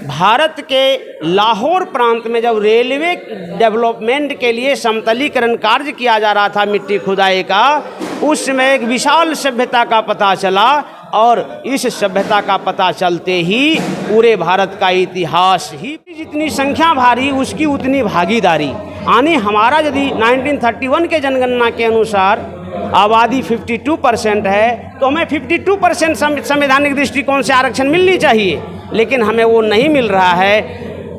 भारत के लाहौर प्रांत में जब रेलवे डेवलपमेंट के लिए समतलीकरण कार्य किया जा रहा था मिट्टी खुदाई का, उस समय एक विशाल सभ्यता का पता चला और इस सभ्यता का पता चलते ही पूरे भारत का इतिहास ही, जितनी संख्या भारी उसकी उतनी भागीदारी। यानी हमारा यदि 1931 के जनगणना के अनुसार आबादी 52% है तो हमें 52% संवैधानिक दृष्टिकोण से आरक्षण मिलनी चाहिए, लेकिन हमें वो नहीं मिल रहा है।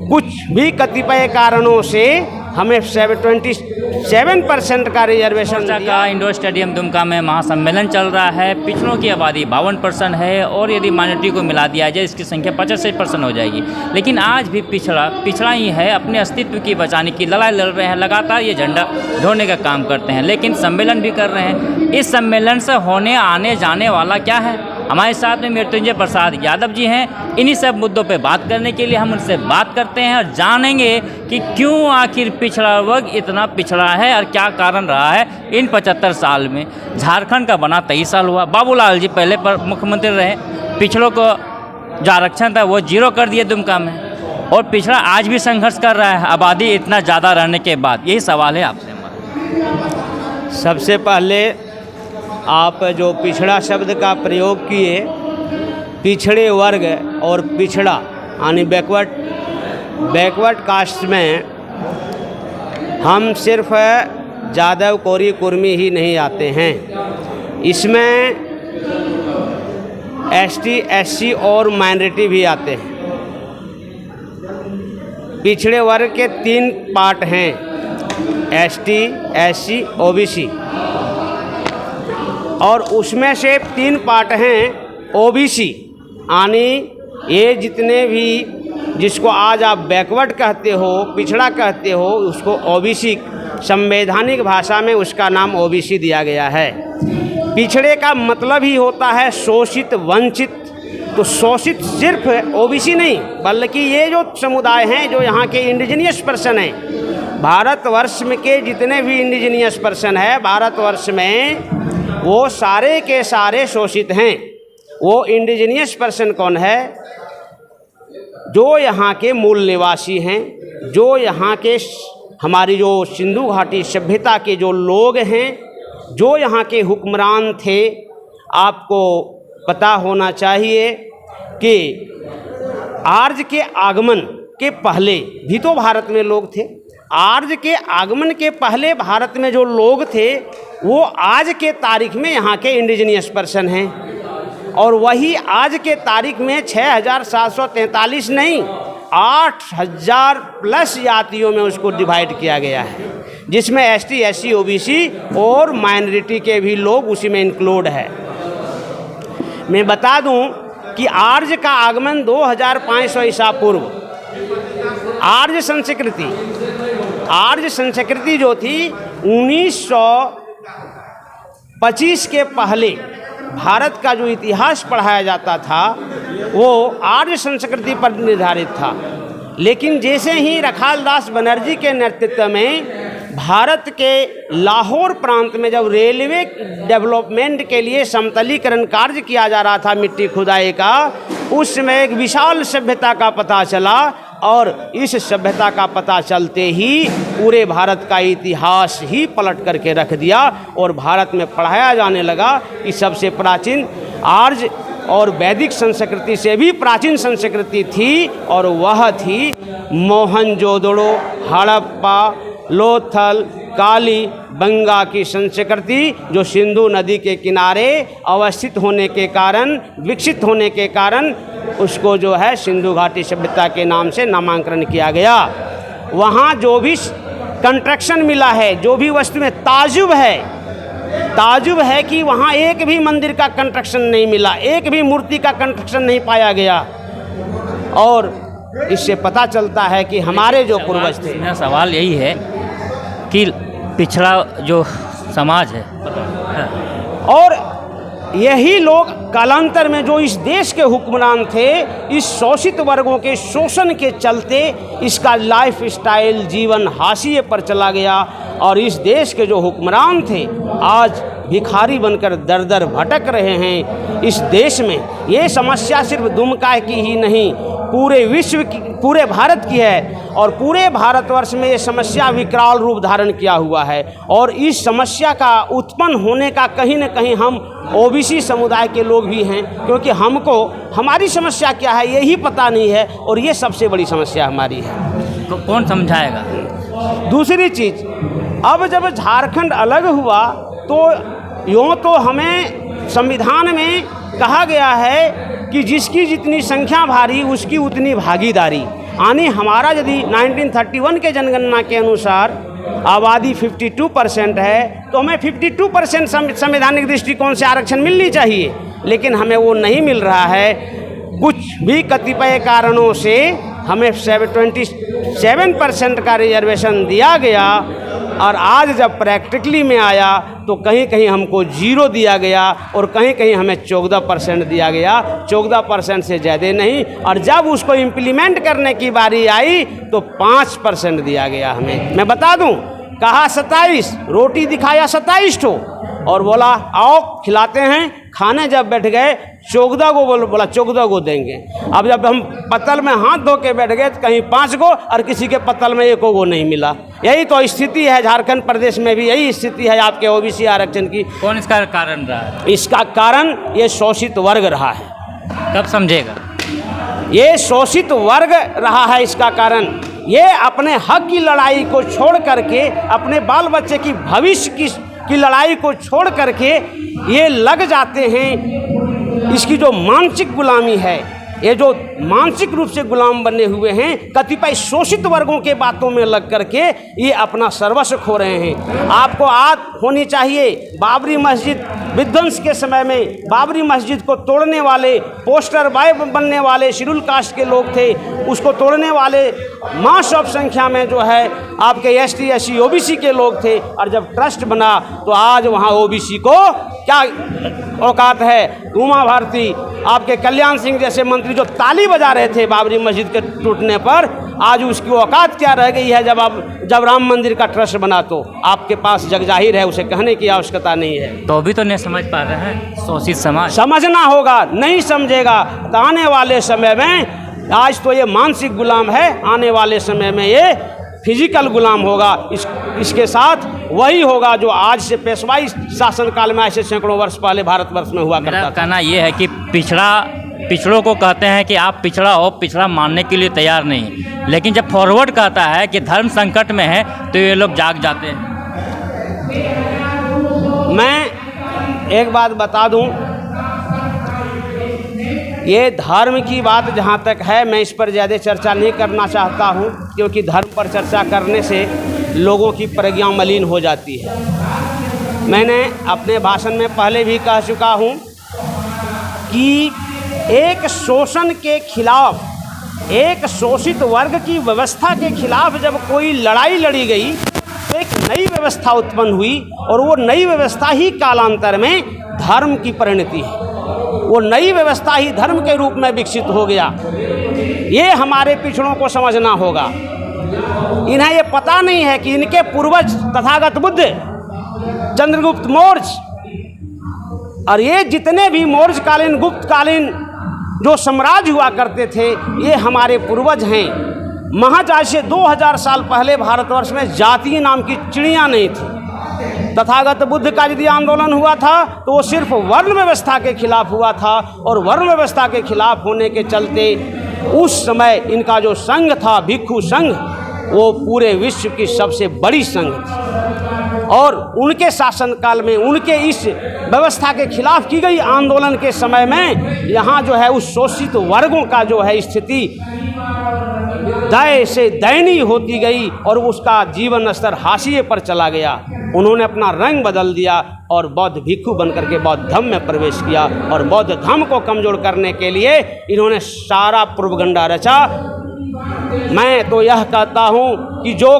कुछ भी कतिपय कारणों से हमें 27% का रिजर्वेशन का इंडोर स्टेडियम दुमका में महासम्मेलन चल रहा है। पिछड़ों की आबादी 52% है और यदि माइनॉरिटी को मिला दिया जाए इसकी संख्या 85% हो जाएगी। लेकिन आज भी पिछड़ा ही है, अपने अस्तित्व की बचाने की लड़ाई लड़ रहे हैं, लगातार ये झंडा ढोने का काम करते हैं, लेकिन सम्मेलन भी कर रहे हैं। इस सम्मेलन से होने आने जाने वाला क्या है? हमारे साथ में मृत्युंजय प्रसाद यादव जी हैं। इन्हीं सब मुद्दों पे बात करने के लिए हम उनसे बात करते हैं और जानेंगे कि क्यों आखिर पिछड़ा वर्ग इतना पिछड़ा है और क्या कारण रहा है इन 75 साल में। झारखंड का बना 23 साल हुआ। बाबूलाल जी पहले पर मुख्यमंत्री रहे, पिछड़ों को जो आरक्षण था वो 0 कर दिए दुमका में, और पिछड़ा आज भी संघर्ष कर रहा है आबादी इतना ज़्यादा रहने के बाद। यही सवाल है आपसे हमारा। सबसे पहले आप जो पिछड़ा शब्द का प्रयोग किए, पिछड़े वर्ग और पिछड़ा यानी बैकवर्ड कास्ट में हम सिर्फ जादव कोरी कुर्मी ही नहीं आते हैं, इसमें एसटी एससी और माइनॉरिटी भी आते हैं। पिछड़े वर्ग के 3 पार्ट हैं, एसटी एससी ओबीसी, और उसमें से 3 पार्ट हैं ओबीसी। यानी ये जितने भी जिसको आज आप बैकवर्ड कहते हो, पिछड़ा कहते हो, उसको ओबीसी, संवैधानिक भाषा में उसका नाम ओबीसी दिया गया है। पिछड़े का मतलब ही होता है शोषित, वंचित। तो शोषित सिर्फ ओबीसी नहीं, बल्कि ये जो समुदाय हैं, जो यहाँ के इंडिजीनियस पर्सन हैं, भारतवर्ष में के जितने भी इंडिजीनियस पर्सन है भारतवर्ष में, वो सारे के सारे शोषित हैं। वो इंडिजीनियस पर्सन कौन है? जो यहाँ के मूल निवासी हैं, जो यहाँ के हमारी जो सिंधु घाटी सभ्यता के जो लोग हैं, जो यहाँ के हुक्मरान थे। आपको पता होना चाहिए कि आर्य के आगमन के पहले भी तो भारत में लोग थे। आर्य के आगमन के पहले भारत में जो लोग थे वो आज के तारीख में यहाँ के इंडिजीनियस पर्सन हैं, और वही आज के तारीख में 6743 नहीं 8000 प्लस जातियों में उसको डिवाइड किया गया है, जिसमें एसटी एससी ओबीसी और माइनॉरिटी के भी लोग उसी में इंक्लूड है। मैं बता दूं कि आर्य का आगमन 2500 ईसा पूर्व, आर्य संस्कृति जो थी 1925 के पहले भारत का जो इतिहास पढ़ाया जाता था वो आर्य संस्कृति पर निर्धारित था। लेकिन जैसे ही रखालदास बनर्जी के नेतृत्व में भारत के लाहौर प्रांत में जब रेलवे डेवलपमेंट के लिए समतलीकरण कार्य किया जा रहा था मिट्टी खुदाई का, उस समय एक विशाल सभ्यता का पता चला और इस सभ्यता का पता चलते ही पूरे भारत का इतिहास ही पलट करके रख दिया और भारत में पढ़ाया जाने लगा कि सबसे प्राचीन आर्य और वैदिक संस्कृति से भी प्राचीन संस्कृति थी, और वह थी मोहनजोदड़ो, हड़प्पा, लोथल, काली बंगा की संस्कृति, जो सिंधु नदी के किनारे अवस्थित होने के कारण, विकसित होने के कारण उसको जो है सिंधु घाटी सभ्यता के नाम से नामांकन किया गया। वहाँ जो भी कंस्ट्रक्शन मिला है, जो भी वस्तु में ताजुब है कि वहाँ एक भी मंदिर का कंस्ट्रक्शन नहीं मिला, एक भी मूर्ति का कंस्ट्रक्शन नहीं पाया गया, और इससे पता चलता है कि हमारे जो पूर्वज थे। मेरा सवाल यही है कि पिछड़ा जो समाज है और यही लोग कालांतर में जो इस देश के हुक्मरान थे, इस शोषित वर्गों के शोषण के चलते इसका लाइफ स्टाइल, जीवन हाशिए पर चला गया, और इस देश के जो हुक्मरान थे आज भिखारी बनकर दर दर भटक रहे हैं। इस देश में ये समस्या सिर्फ दुमका की ही नहीं, पूरे विश्व की, पूरे भारत की है। और पूरे भारतवर्ष में ये समस्या विकराल रूप धारण किया हुआ है। और इस समस्या का उत्पन्न होने का कहीं न कहीं हम ओबीसी समुदाय के लोग भी हैं, क्योंकि हमको हमारी समस्या क्या है यही पता नहीं है, और ये सबसे बड़ी समस्या हमारी है। कौन समझाएगा? दूसरी चीज़, अब जब झारखंड अलग हुआ तो यूँ तो हमें संविधान में कहा गया है कि जिसकी जितनी संख्या भारी उसकी उतनी भागीदारी। यानी हमारा यदि 1931 के जनगणना के अनुसार आबादी 52% है तो हमें 52% संवैधानिक दृष्टिकोण से आरक्षण मिलनी चाहिए, लेकिन हमें वो नहीं मिल रहा है। कुछ भी कतिपय कारणों से हमें 27% का रिजर्वेशन दिया गया, और आज जब प्रैक्टिकली में आया तो कहीं कहीं हमको 0 दिया गया और कहीं कहीं हमें 14% दिया गया, 14% से ज़्यादा नहीं। और जब उसको इम्प्लीमेंट करने की बारी आई तो 5% दिया गया हमें। मैं बता दूं, कहा 27, रोटी दिखाया 27 ठो और बोला आओ खिलाते हैं। खाने जब बैठ गए 14 को बोला 14 को देंगे। अब जब हम पत्तल में हाथ धो के बैठ गए तो कहीं 5 को और किसी के पत्तल में 1 को नहीं मिला। यही तो स्थिति है झारखंड प्रदेश में भी, यही स्थिति है आपके ओबीसी आरक्षण की। कौन इसका कारण रहा है? इसका कारण ये शोषित वर्ग रहा है। कब समझेगा? ये शोषित वर्ग रहा है इसका कारण। ये अपने हक की लड़ाई को छोड़ करके, अपने बाल बच्चे की भविष्य की लड़ाई को छोड़ करके ये लग जाते हैं। इसकी जो मानसिक गुलामी है, ये जो मानसिक रूप से गुलाम बने हुए हैं, कतिपय शोषित वर्गों के बातों में लग करके ये अपना सर्वस्व खो रहे हैं। आपको याद होनी चाहिए, बाबरी मस्जिद विध्वंस के समय में बाबरी मस्जिद को तोड़ने वाले, पोस्टर बॉय बनने वाले शेड्यूल कास्ट के लोग थे। उसको तोड़ने वाले मास ऑफ संख्या में जो है आपके ST SC OBC के लोग थे। और जब ट्रस्ट बना तो आज वहाँ OBC को क्या औकात है। उमा भारती, आपके कल्याण सिंह जैसे मंत्री जो ताली बजा रहे थे बाबरी मस्जिद के टूटने पर, आज उसकी औकात क्या रह गई है। जब राम मंदिर का ट्रस्ट बना तो आपके पास जग जाहिर है, उसे कहने की आवश्यकता नहीं है। तो अभी तो नहीं समझ पा रहे हैं शोषित समाज। समझना होगा, नहीं समझेगा तो आने वाले समय में, आज तो ये मानसिक गुलाम है, आने वाले समय में ये फिजिकल गुलाम होगा। इसके साथ वही होगा जो आज से पेशवाई शासनकाल में ऐसे सैकड़ों वर्ष पहले भारतवर्ष में हुआ करता था। कहना ये है कि पिछड़ों को कहते हैं कि आप पिछड़ा हो, पिछड़ा मानने के लिए तैयार नहीं, लेकिन जब फॉरवर्ड कहता है कि धर्म संकट में है तो ये लोग जाग जाते हैं। मैं एक बात बता दूं, ये धर्म की बात जहाँ तक है, मैं इस पर ज़्यादा चर्चा नहीं करना चाहता हूँ, क्योंकि धर्म पर चर्चा करने से लोगों की प्रज्ञा मलिन हो जाती है। मैंने अपने भाषण में पहले भी कह चुका हूँ कि एक शोषण के खिलाफ, एक शोषित वर्ग की व्यवस्था के खिलाफ जब कोई लड़ाई लड़ी गई तो एक नई व्यवस्था उत्पन्न हुई, और वो नई व्यवस्था ही कालांतर में धर्म की परिणति है। वो नई व्यवस्था ही धर्म के रूप में विकसित हो गया। ये हमारे पिछड़ों को समझना होगा। इन्हें ये पता नहीं है कि इनके पूर्वज तथागत बुद्ध, चंद्रगुप्त मौर्य और ये जितने भी मौर्यकालीन, गुप्तकालीन जो साम्राज्य हुआ करते थे, ये हमारे पूर्वज हैं। महज आज से 2000 साल पहले भारतवर्ष में जाति नाम की चिड़िया नहीं थी। तथागत बुद्ध का यदि आंदोलन हुआ था तो वो सिर्फ वर्ण व्यवस्था के खिलाफ हुआ था, और वर्ण व्यवस्था के खिलाफ होने के चलते उस समय इनका जो संघ था, भिक्षु संघ, वो पूरे विश्व की सबसे बड़ी संघ थी। और उनके शासनकाल में, उनके इस व्यवस्था के खिलाफ की गई आंदोलन के समय में यहाँ जो है उस शोषित वर्गों का जो है स्थिति दय से दयनीय होती गई, और उसका जीवन स्तर हाशिए पर चला गया। उन्होंने अपना रंग बदल दिया और बौद्ध भिक्षु बनकर के बौद्ध धर्म में प्रवेश किया, और बौद्ध धर्म को कमजोर करने के लिए इन्होंने सारा प्रोपगंडा रचा। मैं तो यह कहता हूँ कि जो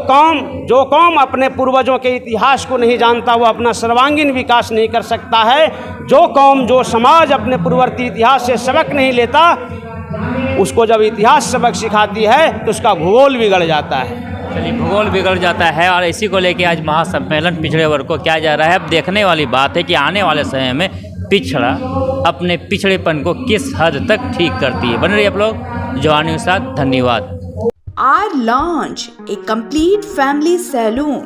कौम अपने पूर्वजों के इतिहास को नहीं जानता, वो अपना सर्वांगीण विकास नहीं कर सकता है। जो कौम, जो समाज अपने पूर्ववर्ती इतिहास से सबक नहीं लेता, उसको जब इतिहास सबक सिखाती है तो उसका भूगोल बिगड़ जाता है। चलिए, भूगोल बिगड़ जाता है, और इसी को लेके आज महासम्मेलन पिछड़े वर्ग को किया जा रहा है। अब देखने वाली बात है कि आने वाले समय में पिछड़ा अपने पिछड़ेपन को किस हद तक ठीक करती है। बन रही आप लोग। जवानी के साथ धन्यवाद। Our launch a complete family saloon.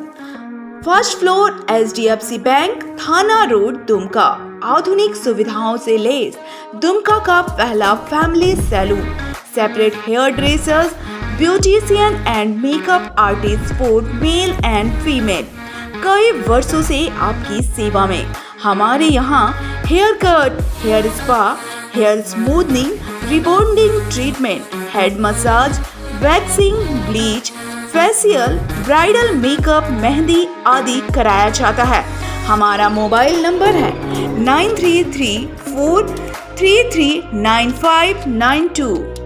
First floor HDFC bank, Thana road, Dumka. आधुनिक सुविधाओं से लैस दुमका का पहला family saloon. Separate hair dressers, beautician and makeup artist for male and female. कई वर्षों से आपकी सेवा में। हमारे यहाँ hair cut, hair spa, hair smoothening, rebonding treatment, head massage, waxing, bleach, facial, bridal makeup, mehndi आदि कराया जाता है। हमारा मोबाइल नंबर है 9334339592।